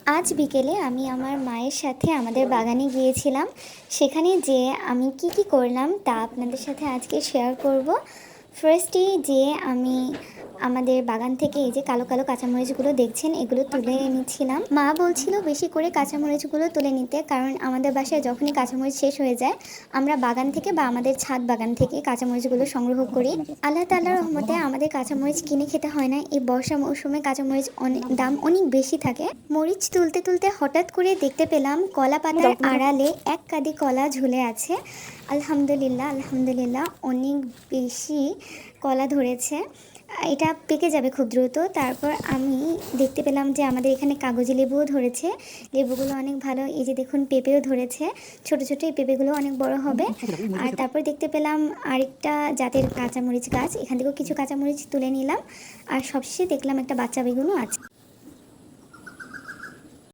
আজ বিকেলে আমি আমার মায়ের সাথে আমাদের বাগানে গিয়েছিলাম। সেখানে যেয়ে আমি কি করলাম তা আপনাদের সাথে আজকে শেয়ার করব। ফার্স্টেই যেয়ে আমি আমাদের বাগান থেকে এই যে কালো কালো কাঁচামরিচগুলো দেখছেন, এগুলো তুলে এনেছিলাম। মা বলছিল বেশি করে কাঁচামরিচগুলো তুলে নিতে, কারণ আমাদের বাসায় যখনই কাঁচামরিচ শেষ হয়ে যায় আমরা বাগান থেকে বা আমাদের ছাদ বাগান থেকে কাঁচামরিচগুলো সংগ্রহ করি। আল্লাহ তাআলার রহমতে আমাদের কাঁচামরিচ কিনে খেতে হয় না। এই বর্ষা মৌসুমে কাঁচামরিচ দাম অনেক বেশি থাকে। মরিচ তুলতে তুলতে হঠাৎ করে দেখতে পেলাম কলা পাতার আড়ালে এক কাঁদি কলা ঝুলে আছে। আলহামদুলিল্লাহ আলহামদুলিল্লাহ, অনেক বেশি কলা ধরেছে। এটা পেকে যাবে খুব দ্রুত। তারপর আমি দেখতে পেলাম যে আমাদের এখানে কাগজি লেবুও ধরেছে। লেবুগুলো অনেক ভালো। এই যে দেখুন, পেঁপেও ধরেছে, ছোট ছোট। এই পেঁপেগুলো অনেক বড় হবে। আর তারপর দেখতে পেলাম আরেকটা জাতের কাঁচামরিচ গাছ, এখান থেকেও কিছু কাঁচামরিচ তুলে নিলাম। আর সবশেষে দেখলাম একটা বাচ্চা বেগুনও আছে।